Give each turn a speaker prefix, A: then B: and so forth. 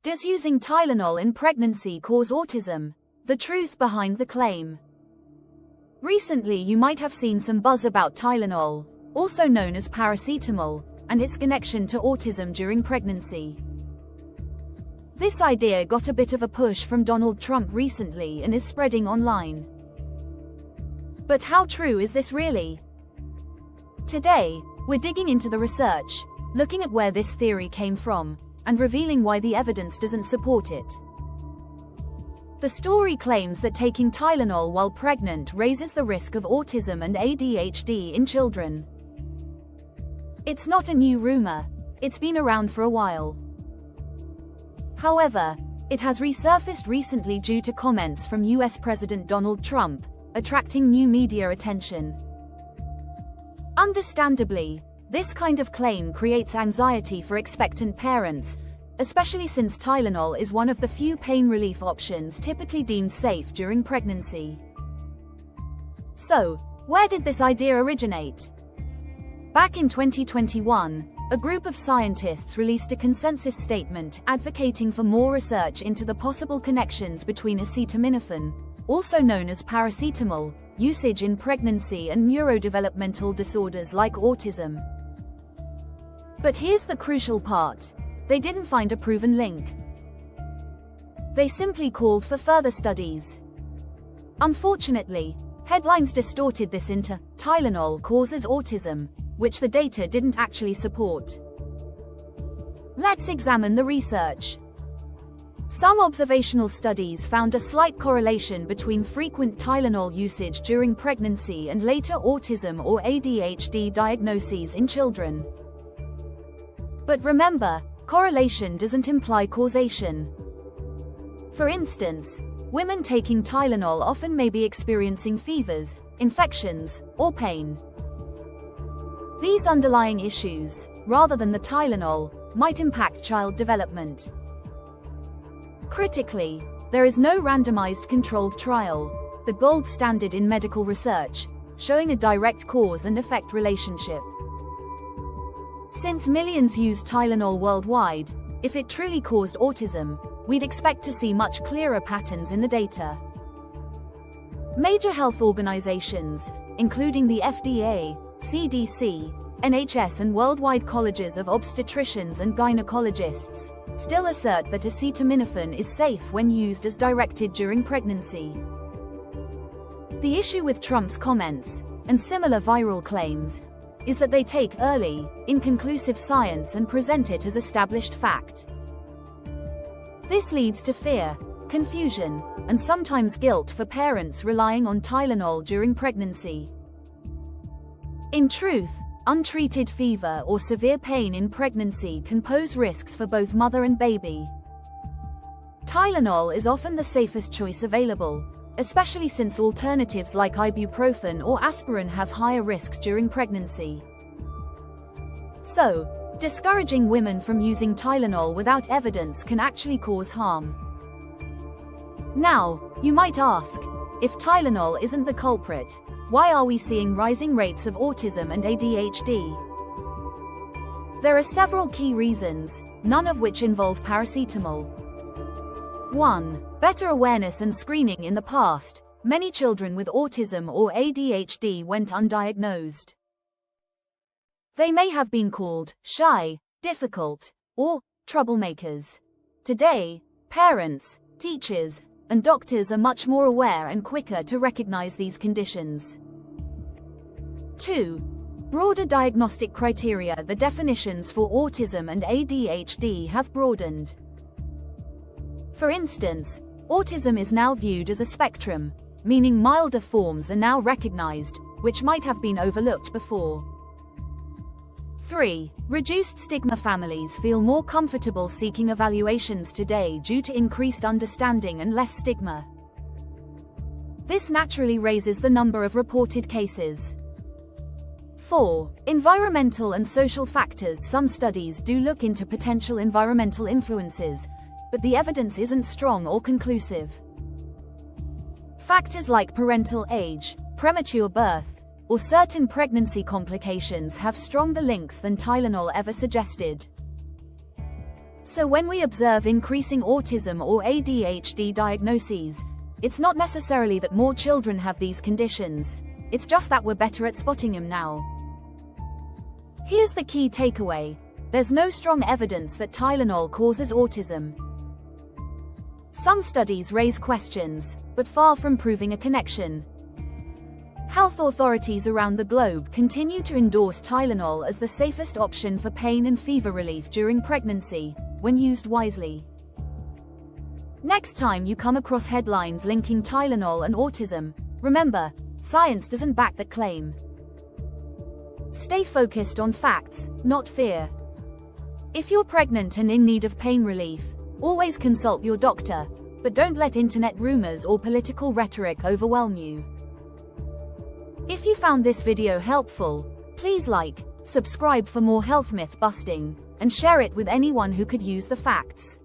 A: Does using Tylenol in pregnancy cause autism? The truth behind the claim. Recently you might have seen some buzz about Tylenol, also known as paracetamol, and its connection to autism during pregnancy. This idea got a bit of a push from Donald Trump recently and is spreading online. But how true is this really? Today, we're digging into the research, looking at where this theory came from, and revealing why the evidence doesn't support it. The story claims that taking Tylenol while pregnant raises the risk of autism and ADHD in children. It's not a new rumor, it's been around for a while. However, it has resurfaced recently due to comments from US President Donald Trump, attracting new media attention. Understandably, this kind of claim creates anxiety for expectant parents, especially since Tylenol is one of the few pain relief options typically deemed safe during pregnancy. So, where did this idea originate? Back in 2021, a group of scientists released a consensus statement advocating for more research into the possible connections between acetaminophen, also known as paracetamol, usage in pregnancy and neurodevelopmental disorders like autism. But here's the crucial part. They didn't find a proven link. They simply called for further studies. Unfortunately, headlines distorted this into "Tylenol causes autism," which the data didn't actually support. Let's examine the research. Some observational studies found a slight correlation between frequent Tylenol usage during pregnancy and later autism or ADHD diagnoses in children. But remember, correlation doesn't imply causation. For instance, women taking Tylenol often may be experiencing fevers, infections, or pain. These underlying issues, rather than the Tylenol, might impact child development. Critically, there is no randomized controlled trial, the gold standard in medical research, showing a direct cause and effect relationship. Since millions use Tylenol worldwide, if it truly caused autism, we'd expect to see much clearer patterns in the data. Major health organizations, including the FDA, CDC, NHS and worldwide colleges of obstetricians and gynecologists, still assert that acetaminophen is safe when used as directed during pregnancy. The issue with Trump's comments, and similar viral claims, is that they take early, inconclusive science and present it as established fact. This leads to fear, confusion, and sometimes guilt for parents relying on Tylenol during pregnancy. In truth, untreated fever or severe pain in pregnancy can pose risks for both mother and baby. Tylenol is often the safest choice available, especially since alternatives like ibuprofen or aspirin have higher risks during pregnancy. So, discouraging women from using Tylenol without evidence can actually cause harm. Now, you might ask, if Tylenol isn't the culprit, why are we seeing rising rates of autism and ADHD? There are several key reasons, none of which involve paracetamol. 1. Better awareness and screening. In the past, many children with autism or ADHD went undiagnosed. They may have been called shy, difficult, or troublemakers. Today, parents, teachers, and doctors are much more aware and quicker to recognize these conditions. 2. Broader diagnostic criteria. The definitions for autism and ADHD have broadened. For instance, autism is now viewed as a spectrum, meaning milder forms are now recognized, which might have been overlooked before. 3. Reduced stigma. Families feel more comfortable seeking evaluations today due to increased understanding and less stigma. This naturally raises the number of reported cases. 4. Environmental and social factors. Some studies do look into potential environmental influences, but the evidence isn't strong or conclusive. Factors like parental age, premature birth, or certain pregnancy complications have stronger links than Tylenol ever suggested. So when we observe increasing autism or ADHD diagnoses, it's not necessarily that more children have these conditions, it's just that we're better at spotting them now. Here's the key takeaway: there's no strong evidence that Tylenol causes autism. Some studies raise questions, but far from proving a connection. Health authorities around the globe continue to endorse Tylenol as the safest option for pain and fever relief during pregnancy, when used wisely. Next time you come across headlines linking Tylenol and autism, remember, science doesn't back that claim. Stay focused on facts, not fear. If you're pregnant and in need of pain relief, always consult your doctor, but don't let internet rumors or political rhetoric overwhelm you. If you found this video helpful, please like, subscribe for more health myth busting, and share it with anyone who could use the facts.